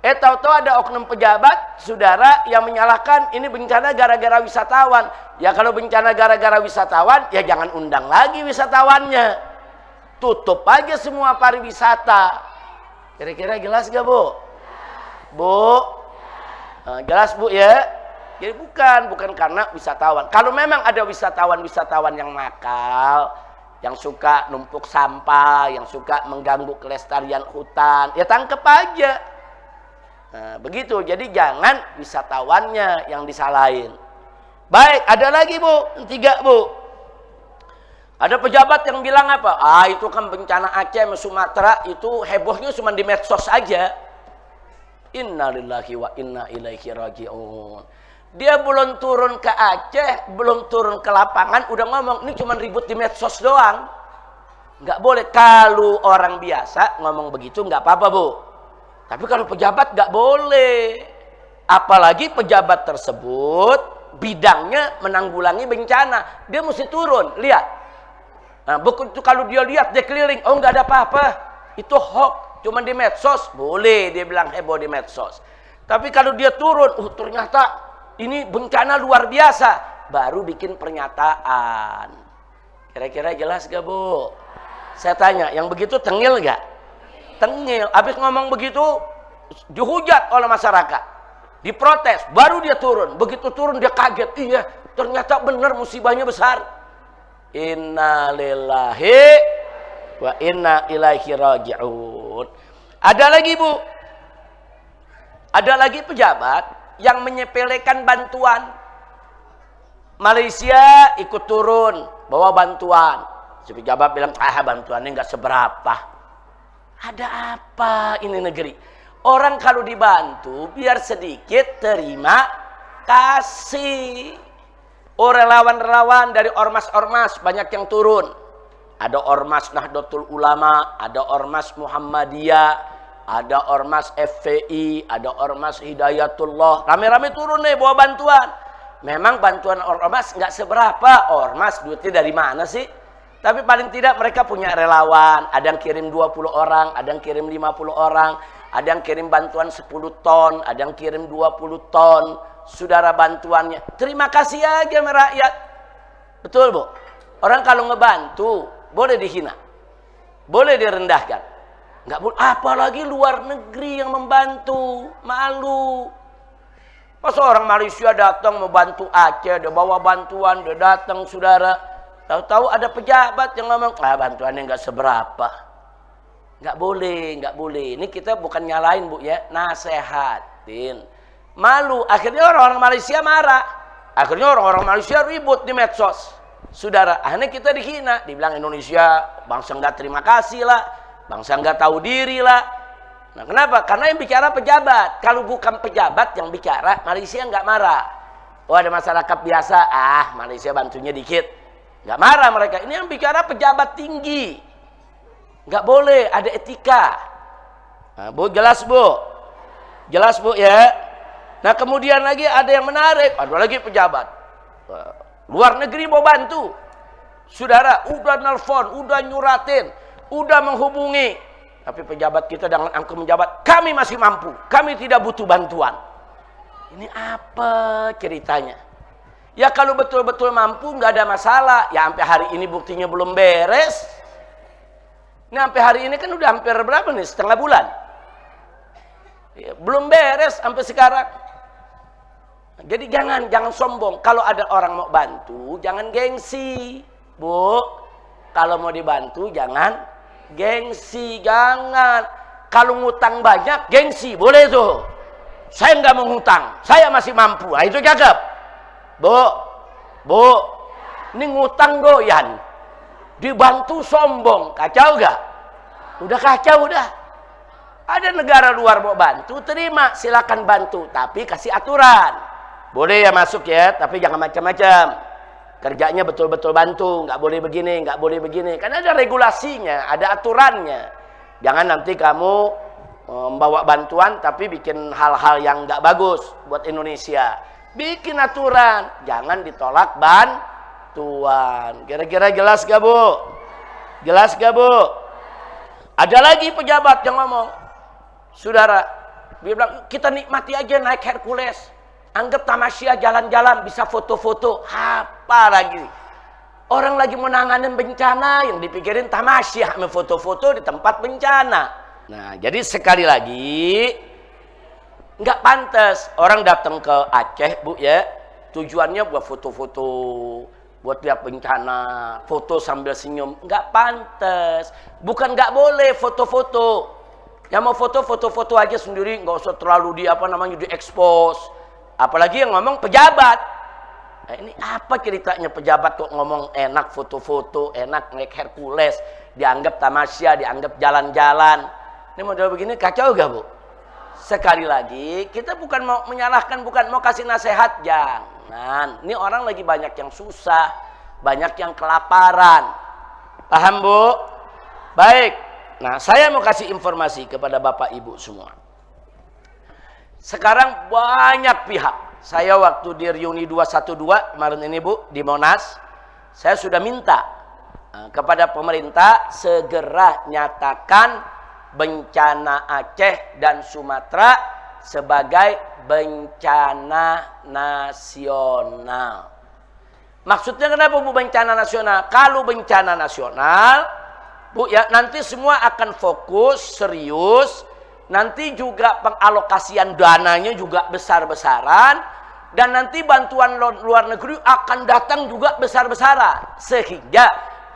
Tahu-tahu ada oknum pejabat, saudara, yang menyalahkan ini bencana gara-gara wisatawan. Ya kalau bencana gara-gara wisatawan, ya jangan undang lagi wisatawannya. Tutup aja semua pariwisata. Kira-kira jelas gak Bu? Bu? Nah, jelas Bu ya? Jadi bukan karena wisatawan. Kalau memang ada wisatawan yang nakal, yang suka numpuk sampah, yang suka mengganggu kelestarian hutan, ya tangkep aja. Nah, begitu. Jadi jangan wisatawannya yang disalahin. Baik, ada lagi Bu, 3 Bu. Ada pejabat yang bilang apa? Itu kan bencana Aceh sama Sumatera itu hebohnya cuma di medsos aja. Innalillahi wa inna ilaihi raji'un. Dia belum turun ke Aceh, belum turun ke lapangan, udah ngomong, ini cuma ribut di medsos doang. Nggak boleh. Kalau orang biasa ngomong begitu nggak apa-apa Bu. Tapi kalau pejabat nggak boleh. Apalagi pejabat tersebut bidangnya menanggulangi bencana. Dia mesti turun, lihat. Nah, begitu kalau dia lihat, dia keliling, oh nggak ada apa-apa. Itu hoax, cuma di medsos. Boleh dia bilang heboh di medsos. Tapi kalau dia turun, ternyata ini bencana luar biasa, baru bikin pernyataan. Kira-kira jelas gak Bu? Saya tanya, yang begitu tengil gak? Tengil. Habis ngomong begitu, dihujat oleh masyarakat, diprotes, baru dia turun. Begitu turun dia kaget, iya ternyata benar musibahnya besar. Inna lillahi wa inna ilaihi raji'un. Ada lagi Bu, ada lagi pejabat yang menyepelekan bantuan. Malaysia ikut turun bawa bantuan. Si pejabat bilang, bantuannya nggak seberapa. Ada apa ini negeri? Orang kalau dibantu biar sedikit terima kasih. Relawan-relawan dari ormas-ormas banyak yang turun. Ada Ormas Nahdlatul Ulama, ada Ormas Muhammadiyah, ada Ormas FPI, ada Ormas Hidayatullah. Rame-rame turun nih bawa bantuan. Memang bantuan Ormas nggak seberapa. Ormas duitnya dari mana sih? Tapi paling tidak mereka punya relawan. Ada yang kirim 20 orang, ada yang kirim 50 orang, ada yang kirim bantuan 10 ton, ada yang kirim 20 ton. Saudara bantuannya. Terima kasih aja sama rakyat. Betul, Bu? Orang kalau ngebantu boleh dihina, boleh direndahkan, nggak boleh. Apalagi luar negeri yang membantu, malu. Masa orang Malaysia datang membantu Aceh, dia bawa bantuan, dia datang saudara, tahu-tahu ada pejabat yang ngomong, bantuannya nggak seberapa. Nggak boleh, nggak boleh. Ini kita bukan nyalain, Bu, ya, nasehatin. Malu, akhirnya orang-orang Malaysia marah, akhirnya orang-orang Malaysia ribut di medsos. Saudara, akhirnya kita dihina, dibilang Indonesia bangsa nggak terima kasih lah, bangsa nggak tahu diri lah. Nah, kenapa? Karena yang bicara pejabat. Kalau bukan pejabat yang bicara, Malaysia nggak marah. Oh, ada masyarakat biasa, Malaysia bantunya dikit, nggak marah mereka. Ini yang bicara pejabat tinggi, nggak boleh, ada etika. Nah, Bu, jelas, Bu, jelas, Bu, ya. Nah, kemudian lagi ada yang menarik, ada lagi pejabat luar negeri mau bantu. Saudara, udah nelfon, udah nyuratin, udah menghubungi. Tapi pejabat kita dengan angka menjabat, kami masih mampu, kami tidak butuh bantuan. Ini apa ceritanya? Ya kalau betul-betul mampu nggak ada masalah. Ya sampai hari ini buktinya belum beres. Ini sampai hari ini kan udah hampir berapa nih? Setengah bulan. Ya, belum beres sampai sekarang. Jadi jangan sombong. Kalau ada orang mau bantu, jangan gengsi, Bu. Kalau mau dibantu, jangan gengsi, jangan. Kalau ngutang banyak, gengsi, boleh tuh. Saya nggak mau ngutang, saya masih mampu. Nah, itu cakep, Bu. Ini ngutang doyan, dibantu sombong, kacau gak? Udah kacau, udah. Ada negara luar mau bantu, terima, silakan bantu, tapi kasih aturan. Boleh ya masuk ya, tapi jangan macam-macam. Kerjanya betul-betul bantu, nggak boleh begini, nggak boleh begini. Karena ada regulasinya, ada aturannya. Jangan nanti kamu membawa bantuan tapi bikin hal-hal yang nggak bagus buat Indonesia. Bikin aturan, jangan ditolak bantuan. Kira-kira jelas gak, Bu? Jelas gak, Bu? Ada lagi pejabat yang ngomong, saudara, dia bilang kita nikmati aja naik Hercules. Anggap tamasya jalan-jalan bisa foto-foto. Apa lagi? Orang lagi menanganin bencana yang dipikirin tamasya foto-foto di tempat bencana. Nah, jadi sekali lagi nggak pantas orang datang ke Aceh, Bu, ya. Tujuannya buat foto-foto, buat lihat bencana, foto sambil senyum. Nggak pantas. Bukan nggak boleh foto-foto. Yang mau foto-foto aja sendiri, nggak usah terlalu diekspos. Apalagi yang ngomong pejabat. Nah, ini apa ceritanya pejabat kok ngomong enak foto-foto, enak naik Hercules, dianggap tamasya, dianggap jalan-jalan. Ini model begini kacau gak, Bu? Sekali lagi, kita bukan mau menyalahkan, bukan mau kasih nasihat, jangan. Ini orang lagi banyak yang susah, banyak yang kelaparan. Paham, Bu? Baik. Nah, saya mau kasih informasi kepada Bapak Ibu semua. Sekarang banyak pihak. Saya waktu di reuni 212 kemarin ini, Bu, di Monas, saya sudah minta kepada pemerintah segera nyatakan bencana Aceh dan Sumatera sebagai bencana nasional. Maksudnya kenapa, Bu, bencana nasional? Kalau bencana nasional, Bu, ya, nanti semua akan fokus, serius. Nanti juga pengalokasian dananya juga besar-besaran. Dan nanti bantuan luar negeri akan datang juga besar-besaran. Sehingga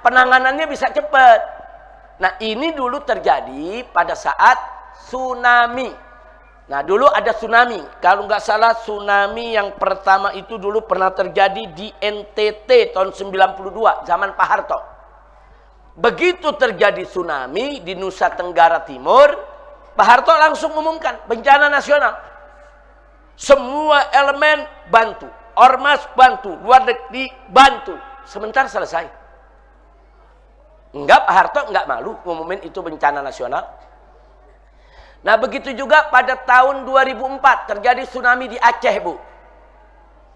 penanganannya bisa cepat. Nah, ini dulu terjadi pada saat tsunami. Nah, dulu ada tsunami. Kalau nggak salah tsunami yang pertama itu dulu pernah terjadi di NTT tahun 92, zaman Pak Harto. Begitu terjadi tsunami di Nusa Tenggara Timur, Pak Harto langsung umumkan bencana nasional. Semua elemen bantu, ormas bantu, luar negeri bantu. Sebentar selesai. Enggak, Pak Harto enggak malu ngumumin itu bencana nasional. Nah, begitu juga pada tahun 2004 terjadi tsunami di Aceh, Bu.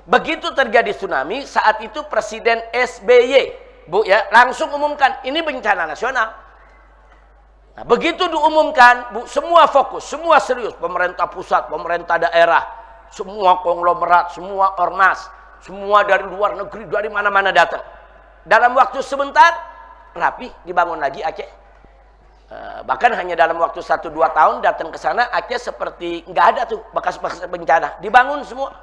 Begitu terjadi tsunami, saat itu Presiden SBY, Bu ya, langsung umumkan ini bencana nasional. Nah, begitu diumumkan, Bu, semua fokus, semua serius, pemerintah pusat, pemerintah daerah, semua konglomerat, semua ormas, semua dari luar negeri, dari mana-mana datang. Dalam waktu sebentar, rapi dibangun lagi Aceh. Bahkan hanya dalam waktu 1-2 tahun datang ke sana, Aceh seperti nggak ada tuh bekas-bekas bencana, dibangun semua.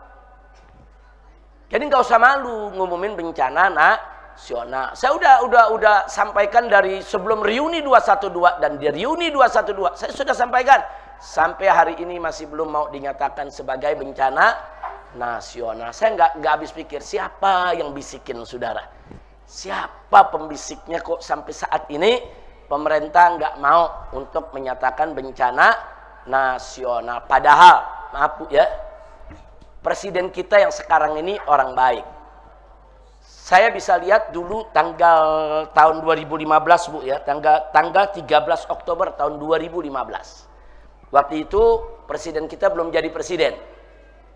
Jadi nggak usah malu ngumumin bencana nasional. Saya udah sampaikan dari sebelum reuni 212 dan di reuni 212 saya sudah sampaikan, sampai hari ini masih belum mau dinyatakan sebagai bencana nasional. Saya nggak habis pikir siapa yang bisikin, saudara. Siapa pembisiknya kok sampai saat ini pemerintah nggak mau untuk menyatakan bencana nasional. Padahal, maaf Bu ya, presiden kita yang sekarang ini orang baik. Saya bisa lihat dulu tanggal tahun 2015 Bu ya, tanggal 13 Oktober tahun 2015. Waktu itu presiden kita belum jadi presiden.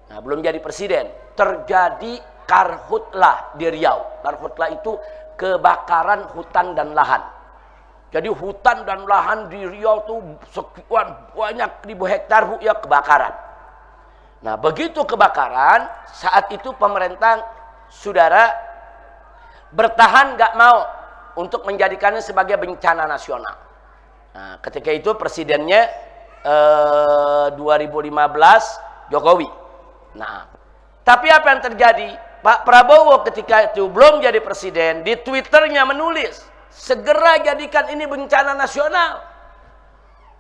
Nah, belum jadi presiden, terjadi karhutlah di Riau. Karhutlah itu kebakaran hutan dan lahan. Jadi hutan dan lahan di Riau tuh sekian banyak ribu hektar Bu ya kebakaran. Nah, begitu kebakaran, saat itu pemerintah, saudara, bertahan nggak mau untuk menjadikannya sebagai bencana nasional. Nah, ketika itu presidennya 2015 Jokowi. Nah, tapi apa yang terjadi? Pak Prabowo ketika itu belum jadi presiden, di Twitternya menulis, segera jadikan ini bencana nasional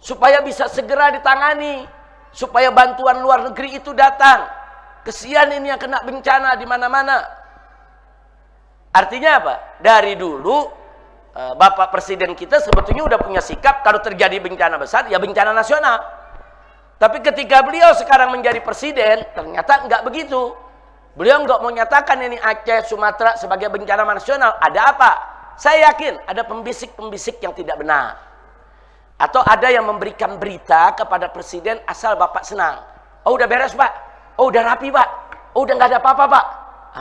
supaya bisa segera ditangani, supaya bantuan luar negeri itu datang. Kesian ini yang kena bencana di mana-mana. Artinya apa? Dari dulu Bapak Presiden kita sebetulnya udah punya sikap kalau terjadi bencana besar ya bencana nasional. Tapi ketika beliau sekarang menjadi presiden, ternyata nggak begitu. Beliau nggak mau nyatakan ini Aceh, Sumatera sebagai bencana nasional. Ada apa? Saya yakin ada pembisik-pembisik yang tidak benar. Atau ada yang memberikan berita kepada presiden asal Bapak senang. Oh udah beres Pak. Oh udah rapi Pak. Oh udah nggak ada apa-apa Pak.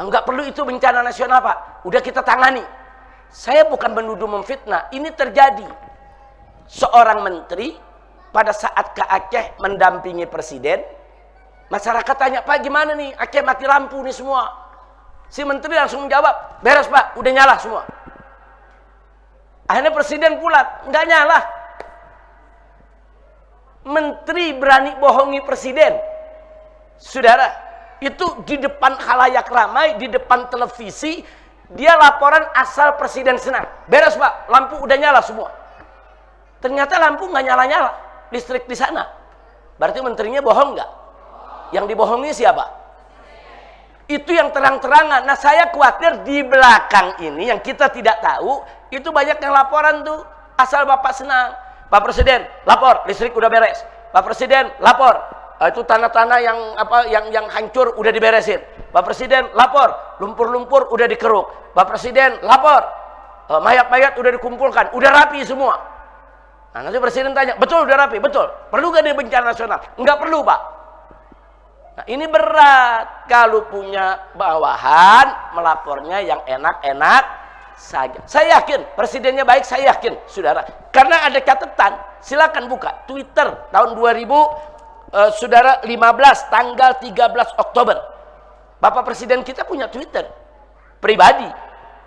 Nggak perlu itu bencana nasional Pak. Udah kita tangani. Saya bukan menuduh memfitnah. Ini terjadi. Seorang menteri pada saat ke Aceh mendampingi presiden. Masyarakat tanya, Pak gimana nih? Aceh mati lampu nih semua. Si menteri langsung menjawab, beres Pak. Udah nyala semua. Akhirnya presiden pulang. Nggak nyala. Menteri berani bohongi presiden. Saudara, itu di depan khalayak ramai, di depan televisi, dia laporan asal presiden senang. Beres Pak, lampu udah nyala semua. Ternyata lampu nggak nyala-nyala, listrik di sana. Berarti menterinya bohong nggak? Yang dibohongi siapa? Itu yang terang-terangan. Nah, saya khawatir di belakang ini yang kita tidak tahu, itu banyak yang laporan tuh asal Bapak senang. Pak Presiden, lapor, listrik udah beres. Pak Presiden, lapor, itu tanah-tanah yang hancur udah diberesin. Pak Presiden, lapor, lumpur-lumpur udah dikeruk. Pak Presiden, lapor, mayat-mayat udah dikumpulkan, udah rapi semua. Nah, nanti Presiden tanya, betul udah rapi, betul. Perlu gak dia bencana nasional? Enggak perlu Pak. Nah, ini berat kalau punya bawahan melapornya yang enak-enak saja. Saya yakin presidennya baik, saya yakin saudara. Karena ada catatan, silakan buka Twitter tahun 2000 saudara 15 tanggal 13 Oktober. Bapak Presiden kita punya Twitter pribadi.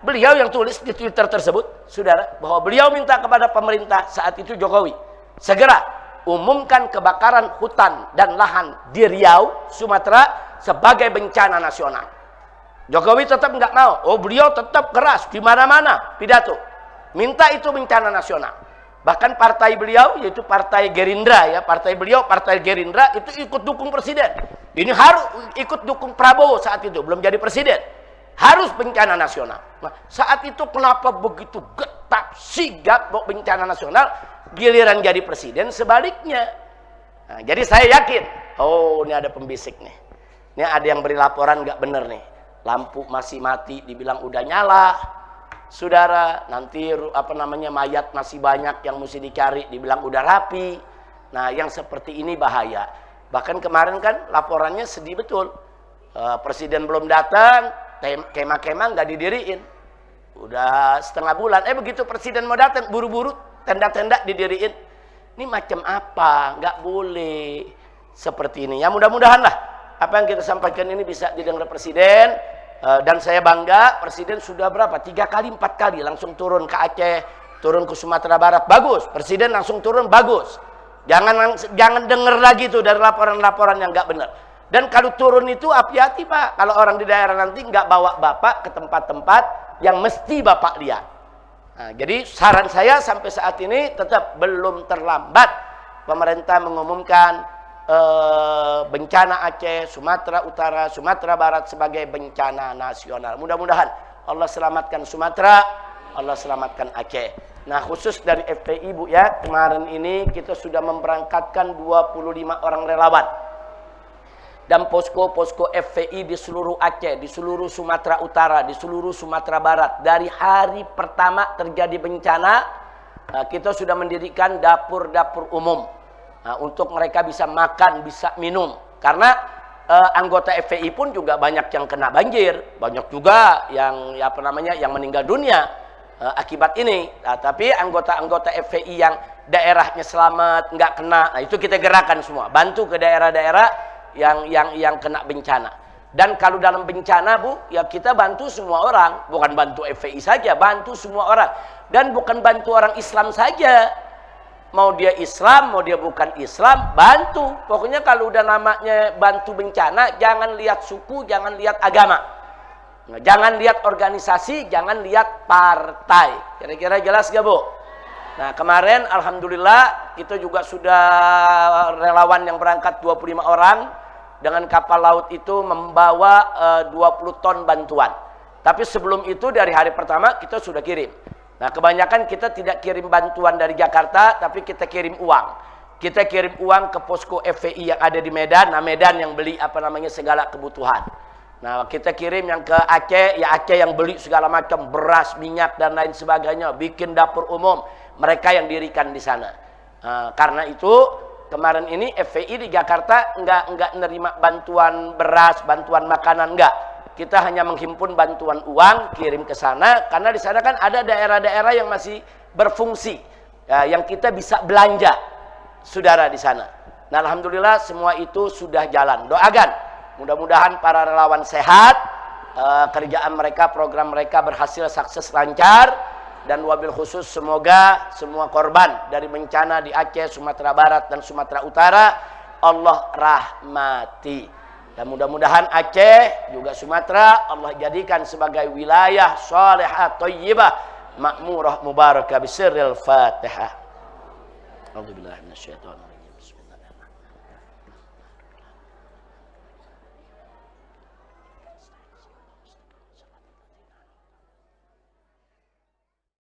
Beliau yang tulis di Twitter tersebut, saudara, bahwa beliau minta kepada pemerintah saat itu Jokowi segera umumkan kebakaran hutan dan lahan di Riau, Sumatera sebagai bencana nasional. Jokowi tetap nggak mau. Oh, beliau tetap keras di mana-mana pidato. Minta itu bencana nasional. Bahkan partai beliau, yaitu Partai Gerindra ya, partai beliau, Partai Gerindra itu ikut dukung presiden. Ini harus ikut dukung Prabowo saat itu, belum jadi presiden. Harus bencana nasional. Nah, saat itu kenapa begitu getak sigap bencana nasional? Giliran jadi presiden sebaliknya. Nah, jadi saya yakin, oh ini ada pembisik nih. Ini ada yang beri laporan nggak bener nih. Lampu masih mati, dibilang udah nyala. saudara, nanti mayat masih banyak yang mesti dicari, dibilang udah rapi. Nah, yang seperti ini bahaya. Bahkan kemarin kan laporannya sedih betul. Presiden belum datang, kemah-kemah nggak didiriin. Udah setengah bulan. Begitu presiden mau datang, buru-buru tenda-tenda didiriin. Ini macam apa? Nggak boleh seperti ini. Ya mudah-mudahan lah apa yang kita sampaikan ini bisa didengar presiden. Dan saya bangga, presiden sudah berapa? 3 kali, 4 kali langsung turun ke Aceh, turun ke Sumatera Barat. Bagus, presiden langsung turun, bagus. Jangan dengar lagi tuh dari laporan-laporan yang nggak benar. Dan kalau turun itu hati-hati Pak. Kalau orang di daerah nanti nggak bawa Bapak ke tempat-tempat yang mesti Bapak lihat. Nah, jadi saran saya sampai saat ini tetap belum terlambat pemerintah mengumumkan bencana Aceh, Sumatera Utara, Sumatera Barat sebagai bencana nasional. Mudah-mudahan Allah selamatkan Sumatera, Allah selamatkan Aceh. Nah, khusus dari FPI Bu ya, kemarin ini kita sudah memberangkatkan 25 orang relawan. Dan posko-posko FPI di seluruh Aceh, di seluruh Sumatera Utara, di seluruh Sumatera Barat. Dari hari pertama terjadi bencana, kita sudah mendirikan dapur-dapur umum. Untuk mereka bisa makan, bisa minum. Karena anggota FPI pun juga banyak yang kena banjir. Banyak juga yang yang meninggal dunia akibat ini. Nah, tapi anggota-anggota FPI yang daerahnya selamat, nggak kena. Nah, itu kita gerakan semua. Bantu ke daerah-daerah yang kena bencana. Dan kalau dalam bencana Bu, ya kita bantu semua orang, bukan bantu FPI saja, bantu semua orang. Dan bukan bantu orang Islam saja. Mau dia Islam, mau dia bukan Islam, bantu. Pokoknya kalau udah namanya bantu bencana, jangan lihat suku, jangan lihat agama. Nah, jangan lihat organisasi, jangan lihat partai. Kira-kira jelas gak Bu? Nah, kemarin Alhamdulillah kita juga sudah relawan yang berangkat 25 orang. Dengan kapal laut itu membawa 20 ton bantuan. Tapi sebelum itu dari hari pertama kita sudah kirim. Nah, kebanyakan kita tidak kirim bantuan dari Jakarta, tapi kita kirim uang. Kita kirim uang ke posko FPI yang ada di Medan. Nah, Medan yang beli segala kebutuhan. Nah, kita kirim yang ke Aceh, ya Aceh yang beli segala macam beras, minyak dan lain sebagainya, bikin dapur umum. Mereka yang dirikan di sana. Nah, karena itu kemarin ini FPI di Jakarta enggak nerima bantuan beras, bantuan makanan, enggak. Kita hanya menghimpun bantuan uang, kirim ke sana, karena di sana kan ada daerah-daerah yang masih berfungsi, ya, yang kita bisa belanja, saudara di sana. Nah, Alhamdulillah semua itu sudah jalan. Doakan, mudah-mudahan para relawan sehat, kerjaan mereka, program mereka berhasil sukses lancar, dan wabil khusus semoga semua korban dari bencana di Aceh, Sumatera Barat, dan Sumatera Utara Allah rahmati. Dan mudah-mudahan Aceh juga Sumatera Allah jadikan sebagai wilayah salihah thayyibah makmurah mubarakah bisirril Fatihah. A'udzubillahi minasyaitonir rajim.